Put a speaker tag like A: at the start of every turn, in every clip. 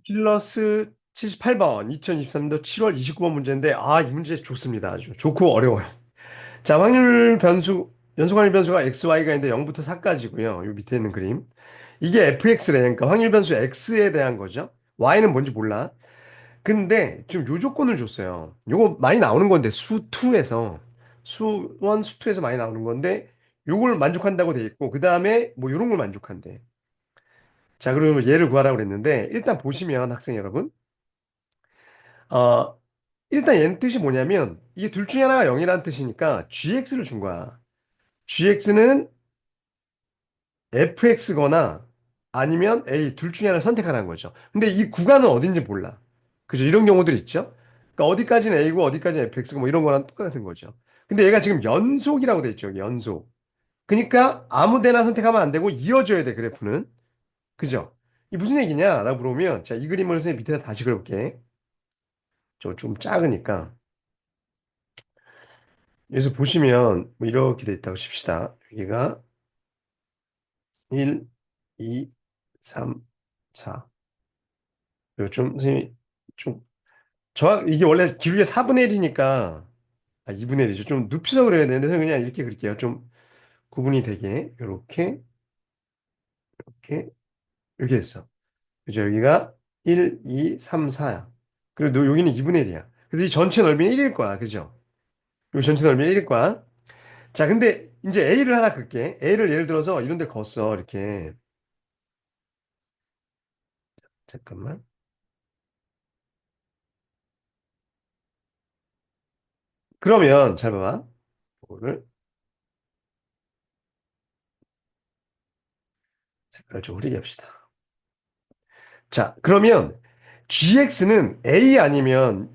A: 킬러스 78번, 2023년도 7월 29번 문제인데, 이 문제 좋습니다. 아주 좋고 어려워요. 자, 확률 변수, 연속 확률 변수가 XY가 있는데 0부터 4까지고요. 요 밑에 있는 그림. 이게 FX래. 그러니까 확률 변수 X에 대한 거죠. Y는 뭔지 몰라. 근데 지금 요 조건을 줬어요. 요거 많이 나오는 건데, 수2에서. 수1, 수2에서 많이 나오는 건데, 요걸 만족한다고 돼 있고, 그 다음에 뭐 요런 걸 만족한대. 자, 그러면 얘를 구하라고 그랬는데, 일단 보시면 학생 여러분, 어, 일단 얘는 뜻이 뭐냐면, 이게 둘 중에 하나가 0이라는 뜻이니까 gx를 준 거야. gx는 fx거나 아니면 a 둘 중에 하나를 선택하라는 거죠. 근데 이 구간은 어딘지 몰라. 그죠? 이런 경우들 있죠? 그러니까 어디까지는 a고 어디까지는 fx고 뭐 이런 거랑 똑같은 거죠. 근데 얘가 지금 연속이라고 돼 있죠. 여기 연속. 그러니까 아무 데나 선택하면 안 되고 이어져야 돼, 그래프는. 그죠? 이 무슨 얘기냐라고 물어보면, 자, 이 그림을 선생님 밑에다 다시 그려볼게. 저 좀 작으니까. 여기서 보시면 뭐 이렇게 돼 있다고 칩시다. 여기가 1, 2, 3, 4. 그리고 좀 선생님이 좀 이게 원래 기울기가 4분의 1이니까 2분의 1이죠. 좀 눕혀서 그려야 되는데 선생님 그냥 이렇게 그릴게요. 좀 구분이 되게 이렇게 이렇게 이렇게 됐어. 그죠? 여기가 1, 2, 3, 4야. 그리고 여기는 2분의 1이야. 그래서 이 전체 넓이는 1일 거야. 그죠? 이 전체 넓이는 1일 거야. 자, 근데 이제 A를 하나 긋게. A를 예를 들어서 이런 데 걷어. 이렇게. 잠깐만. 그러면 잘 봐봐. 이거를 색깔 좀 흐리게 합시다. 자, 그러면 GX는 A 아니면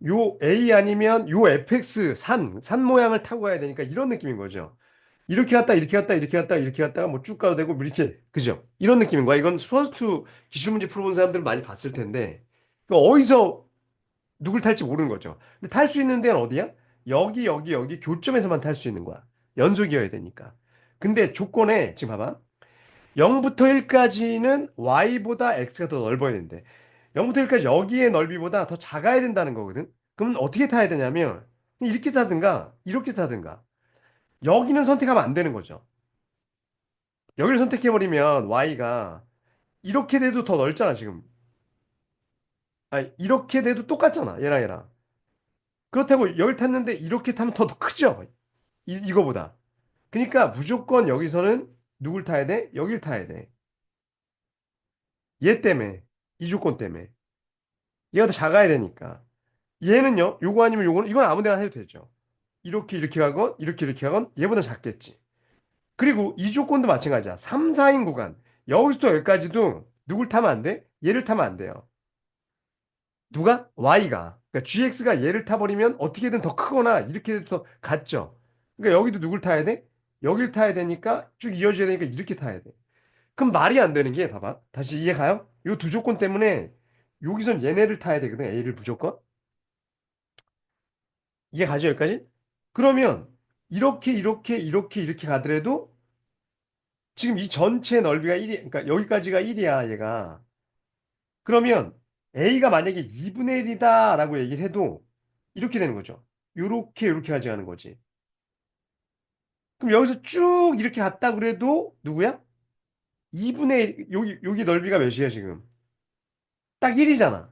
A: 요 A 아니면 요 FX 산 모양을 타고 가야 되니까 이런 느낌인 거죠. 이렇게 갔다 이렇게 갔다 이렇게 갔다 이렇게 갔다가 뭐 쭉 가도 되고 뭐 이렇게 그죠? 이런 느낌인 거야. 이건 수원수투 기출문제 풀어본 사람들은 많이 봤을 텐데 어디서 누굴 탈지 모르는 거죠. 근데 탈 수 있는 데는 어디야? 여기 여기 여기 교점에서만 탈 수 있는 거야. 연속이어야 되니까. 근데 조건에 지금 봐봐. 0부터 1까지는 y보다 x가 더 넓어야 된대. 0부터 1까지 여기의 넓이보다 더 작아야 된다는 거거든. 그럼 어떻게 타야 되냐면 이렇게 타든가 이렇게 타든가 여기는 선택하면 안 되는 거죠. 여기를 선택해버리면 y가 이렇게 돼도 더 넓잖아 지금. 이렇게 돼도 똑같잖아 얘랑 얘랑. 그렇다고 여기 탔는데 이렇게 타면 더 크죠. 이거보다. 그러니까 무조건 여기서는 누굴 타야 돼? 여길 타야 돼. 얘 때문에. 이 조건 때문에. 얘가 더 작아야 되니까. 얘는요, 요거 아니면 요거는, 이건 아무 데나 해도 되죠. 이렇게 이렇게 가건, 이렇게 이렇게 가건, 얘보다 작겠지. 그리고 이 조건도 마찬가지야. 3, 4인 구간. 여기서부터 여기까지도 누굴 타면 안 돼? 얘를 타면 안 돼요. 누가? Y가. 그러니까 GX가 얘를 타버리면 어떻게든 더 크거나 이렇게 해도 더 같죠. 그러니까 여기도 누굴 타야 돼? 여길 타야 되니까 쭉 이어져야 되니까 이렇게 타야 돼. 그럼 말이 안 되는 게 봐봐. 다시 이해 가요? 요 두 조건 때문에 여기선 얘네를 타야 되거든. A를 무조건. 이해 가죠, 여기까지? 그러면 이렇게 이렇게 이렇게 이렇게 가더라도 지금 이 전체 넓이가 1이 그러니까 여기까지가 1이야, 얘가. 그러면 A가 만약에 2분의 1이다라고 얘기를 해도 이렇게 되는 거죠. 요렇게 요렇게 가져가는 거지. 그럼 여기서 쭉 이렇게 갔다 그래도 누구야? 2분의 1, 여기 넓이가 몇이에요, 지금? 딱 1이잖아.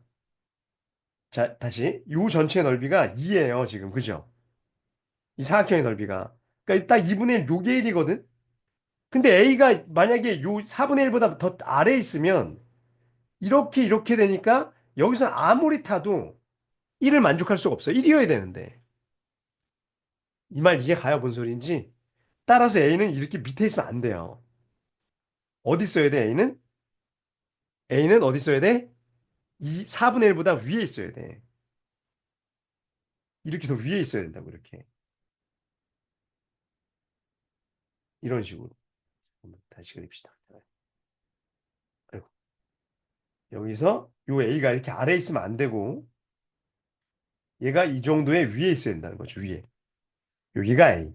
A: 자, 다시. 요 전체 넓이가 2예요, 지금. 그죠? 이 사각형의 넓이가. 그러니까 딱 2분의 1, 요게 1이거든? 근데 A가 만약에 요 4분의 1보다 더 아래에 있으면 이렇게 이렇게 되니까 여기서 아무리 타도 1을 만족할 수가 없어. 1이어야 되는데. 이 말 이해 가요? 뭔 소리인지? 따라서 A는 이렇게 밑에 있으면 안 돼요. 어디 있어야 돼, A는? A는 어디 있어야 돼? 이 4분의 1보다 위에 있어야 돼. 이렇게 더 위에 있어야 된다고, 이렇게. 이런 식으로. 다시 그립시다. 아이고. 여기서 요 A가 이렇게 아래에 있으면 안 되고 얘가 이 정도의 위에 있어야 된다는 거죠. 위에. 여기가 A.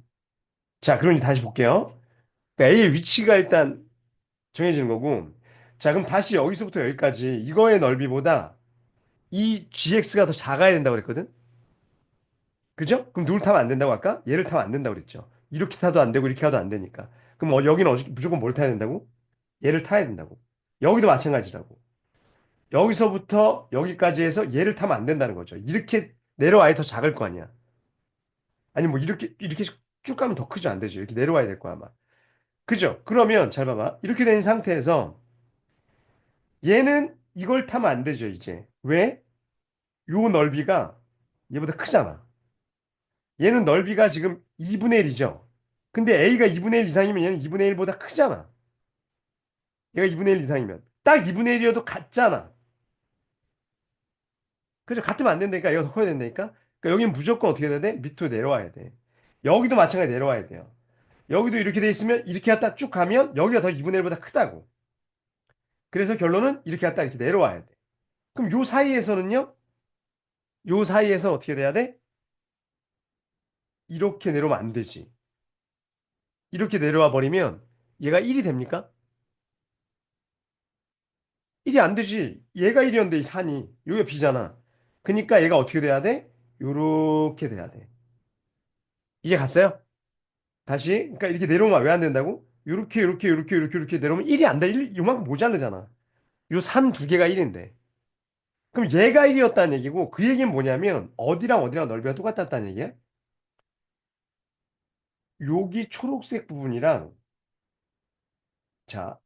A: 자, 그럼 이제 다시 볼게요. 그러니까 A의 위치가 일단 정해지는 거고 자, 그럼 다시 여기서부터 여기까지 이거의 넓이보다 이 gx가 더 작아야 된다고 그랬거든? 그죠? 그럼 누굴 타면 안 된다고 아까? 얘를 타면 안 된다고 그랬죠. 이렇게 타도 안 되고 이렇게 타도 안 되니까. 그럼 여기는 무조건 뭘 타야 된다고? 얘를 타야 된다고. 여기도 마찬가지라고. 여기서부터 여기까지 해서 얘를 타면 안 된다는 거죠. 이렇게 내려와야 더 작을 거 아니야. 아니 뭐 이렇게 쭉 가면 더 크죠. 안 되죠. 이렇게 내려와야 될 거야 아마. 그죠? 그러면 잘 봐봐. 이렇게 된 상태에서 얘는 이걸 타면 안 되죠, 이제. 왜? 요 넓이가 얘보다 크잖아. 얘는 넓이가 지금 2분의 1이죠. 근데 A가 2분의 1 이상이면 얘는 2분의 1보다 크잖아. 얘가 2분의 1 이상이면. 딱 2분의 1이어도 같잖아. 그죠? 같으면 안 된다니까. 얘가 더 커야 된다니까. 그러니까 여기는 무조건 어떻게 돼야 돼? 밑으로 내려와야 돼. 여기도 마찬가지 내려와야 돼요. 여기도 이렇게 돼 있으면 이렇게 갔다 쭉 가면 여기가 더 2분의 1보다 크다고. 그래서 결론은 이렇게 갔다 이렇게 내려와야 돼. 그럼 요 사이에서는요? 요 사이에서 어떻게 돼야 돼? 이렇게 내려오면 안 되지. 이렇게 내려와 버리면 얘가 1이 됩니까? 1이 안 되지. 얘가 1이었는데 이 산이. 여기가 B잖아. 그러니까 얘가 어떻게 돼야 돼? 요렇게 돼야 돼. 이게 갔어요? 다시. 그러니까 이렇게 내려오면 왜 안 된다고? 요렇게 내려오면 1이 안 돼. 1, 요만큼 모자르잖아. 요 산 두 개가 1인데. 그럼 얘가 1이었다는 얘기고 그 얘기는 뭐냐면 어디랑 어디랑 넓이가 똑같았다는 얘기야? 여기 초록색 부분이랑 자,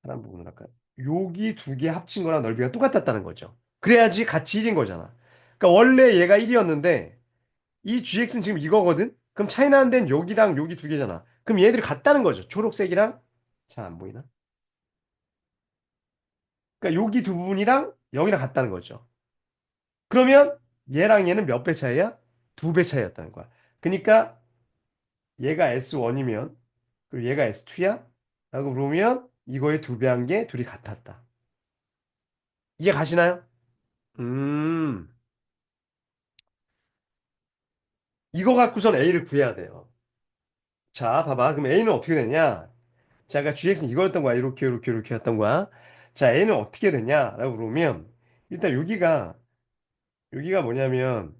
A: 파란 부분을 할까요? 여기 두 개 합친 거랑 넓이가 똑같았다는 거죠. 그래야지 같이 1인 거잖아. 그러니까 원래 얘가 1이었는데 이 GX는 지금 이거거든? 그럼 차이 나는 데는 여기랑 여기 두 개잖아. 그럼 얘들이 같다는 거죠. 초록색이랑 잘 안 보이나? 그러니까 여기 두 부분이랑 여기랑 같다는 거죠. 그러면 얘랑 얘는 몇 배 차이야? 두 배 차이였다는 거야. 그러니까 얘가 S1이면 그리고 얘가 S2야? 라고 그러면 이거의 두 배 한 게 둘이 같았다. 이해 가시나요? 음, 이거 갖고선 A를 구해야 돼요. 자, 봐봐. 그럼 A는 어떻게 되냐? 자, 아까 GX는 이거였던 거야. 이렇게 했던 거야. 자, A는 어떻게 되냐? 라고 그러면 일단 여기가 뭐냐면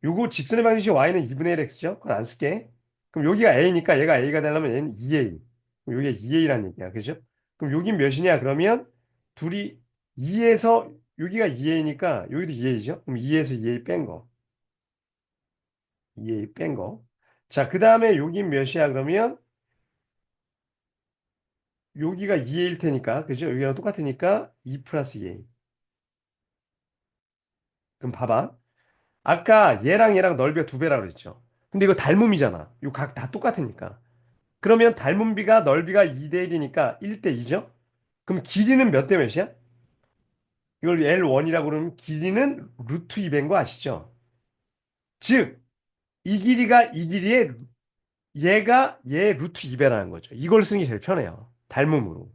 A: 요거 직선의 방정식 Y는 2분의 1 X죠? 그건 안 쓸게. 그럼 여기가 A니까 얘가 A가 되려면 얘는 2A. 그럼 여기가 2A라는 얘기야. 그죠? 그럼 여긴 몇이냐? 그러면 둘이 2에서 여기가 2A니까 여기도 2A죠? 그럼 2에서 2A 뺀 거. 2A 뺀 거. 자, 그 다음에 여긴 몇이야? 그러면 여기가 2A일 테니까. 그죠? 여기랑 똑같으니까 2 플러스 2A. 그럼 봐봐. 아까 얘랑 넓이가 두 배라고 그랬죠? 근데 이거 닮음이잖아. 이 각 다 똑같으니까. 그러면 닮은 비가 넓이가 2대 1이니까 1대 2죠? 그럼 길이는 몇 대 몇이야? 이걸 L1이라고 그러면 길이는 루트 2배인 거 아시죠? 즉, 이 길이가 이 길이의 얘가 얘 루트 2배라는 거죠. 이걸 쓰는 게 제일 편해요. 닮음으로.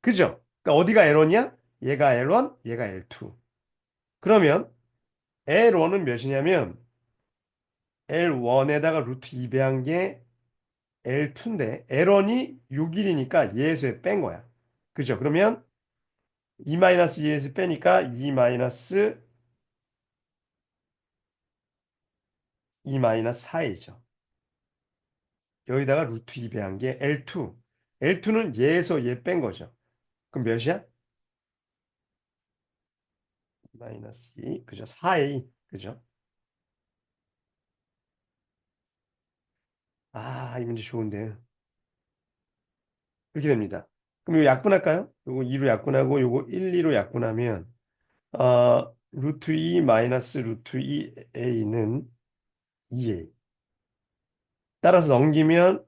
A: 그죠? 그러니까 어디가 L1이야? 얘가 L1, 얘가 L2. 그러면 L1은 몇이냐면 L1에다가 루트 2배 한 게 L2인데 L1이 6일이니까 얘에서 뺀 거야. 그죠? 그러면 2-2에서 빼니까 2-4이죠. 여기다가 루트 2배 한 게 L2. L2는 얘에서 얘 뺀 거죠. 그럼 몇이야? 마이너스 2. 그죠? 4A. 그죠? 아, 이 문제 좋은데. 이렇게 됩니다. 그럼 이거 약분할까요? 요거 2로 약분하고 요거 1, 2로 약분하면 루트 2 마이너스 루트 2A는 2A. 따라서 넘기면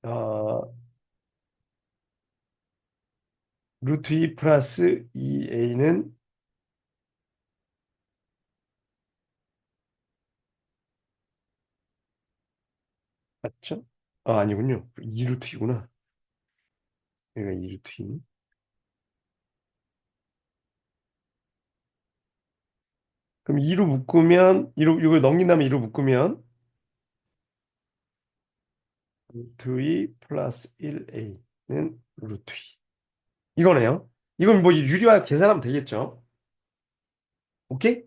A: 어, 루트 2 플러스 2A는 맞죠? 아, 아니군요. 2루트 2구나. 여기가 2루트 2. 그럼 2로 묶으면 2로 이걸 넘긴 다음에 2로 묶으면 루트 2 플러스 1a는 루트 2. 이거네요. 이건 뭐 유리화 계산하면 되겠죠. 오케이?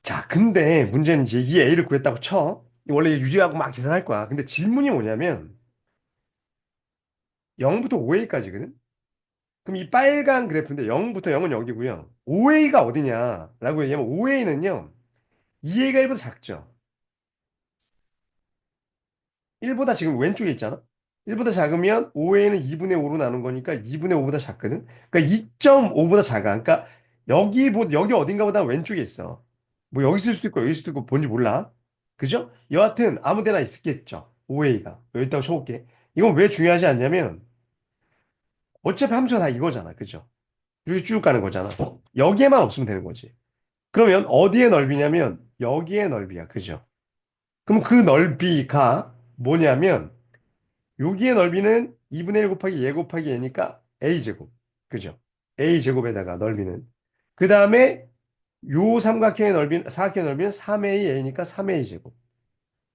A: 자, 근데 문제는 이제 이 a를 구했다고 쳐. 원래 유리하고 막 계산할 거야. 근데 질문이 뭐냐면 0부터 5a까지거든? 그럼 이 빨간 그래프인데 0부터 0은 여기고요. 5a가 어디냐라고 얘기하면 5a는요. 2a가 1보다 작죠. 1보다 지금 왼쪽에 있잖아. 1보다 작으면 5a는 2분의 5로 나눈 거니까 2분의 5보다 작거든. 그러니까 2.5보다 작아. 그러니까 여기 어딘가보다 왼쪽에 있어. 뭐 여기 있을 수도 있고 여기 있을 수도 있고 뭔지 몰라. 그죠? 여하튼 아무 데나 있겠죠. 5a가. 여기다가 쳐볼게. 이건 왜 중요하지 않냐면 어차피 함수가 다 이거잖아. 그죠? 이렇게 쭉 가는 거잖아. 여기에만 없으면 되는 거지. 그러면 어디의 넓이냐면 여기의 넓이야. 그죠? 그럼 그 넓이가 뭐냐면 여기의 넓이는 2분의 1 곱하기 얘 곱하기 얘니까 a제곱. 그죠? a제곱에다가 넓이는. 그 다음에 요 삼각형의 넓이는, 사각형의 넓이는 3a니까 3a제곱.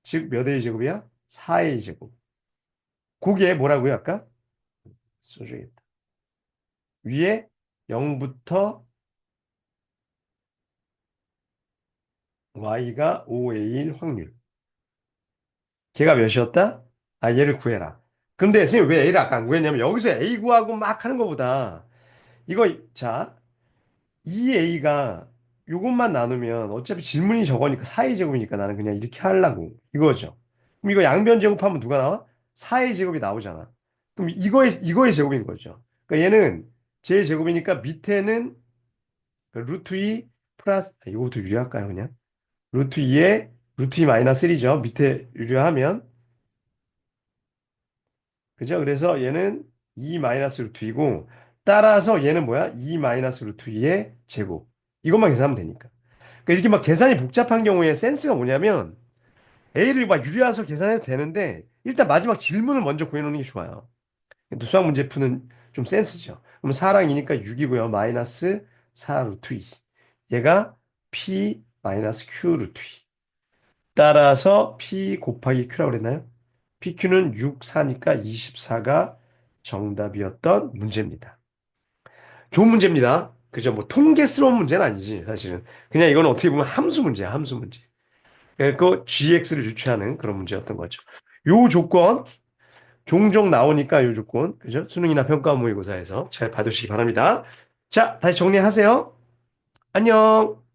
A: 즉, 몇 a제곱이야? 4a제곱. 그게 뭐라고요, 아까? 써줘야겠다. 위에 0부터 y가 5a일 확률. 걔가 몇이었다? 아, 얘를 구해라. 근데 선생님 왜 a를 아까 안 구했냐면 여기서 a 구하고 막 하는 것보다 이거, 자, 2a가 요것만 나누면 어차피 질문이 저거니까 4a 제곱이니까 나는 그냥 이렇게 하려고 이거죠. 그럼 이거 양변 제곱하면 누가 나와? 4a 제곱이 나오잖아. 그럼 이거의 제곱인 거죠. 그러니까 얘는 제 제곱이니까 밑에는 그 루트 2 플러스 이거부터 유리할까요 그냥? 루트 2에 루트 2 마이너스 1이죠. 밑에 유리하면 그죠? 그래서 얘는 2 마이너스 루트 2고 따라서 얘는 뭐야? 2 마이너스 루트 2의 제곱. 이것만 계산하면 되니까. 그러니까 이렇게 막 계산이 복잡한 경우에 센스가 뭐냐면 A를 막 유리화해서 계산해도 되는데 일단 마지막 질문을 먼저 구해놓는 게 좋아요. 또 수학 문제 푸는 좀 센스죠. 그럼 4랑 2니까 6이고요. 마이너스 4 루트 2. 얘가 P 마이너스 Q 루트 2. 따라서 P 곱하기 Q라고 그랬나요? PQ는 6, 4니까 24가 정답이었던 문제입니다. 좋은 문제입니다. 그죠? 뭐 통계스러운 문제는 아니지, 사실은. 그냥 이건 어떻게 보면 함수 문제야, 함수 문제. 그 GX를 유추하는 그런 문제였던 거죠. 요 조건, 종종 나오니까 요 조건, 그죠? 수능이나 평가 모의고사에서 잘 봐두시기 바랍니다. 자, 다시 정리하세요. 안녕.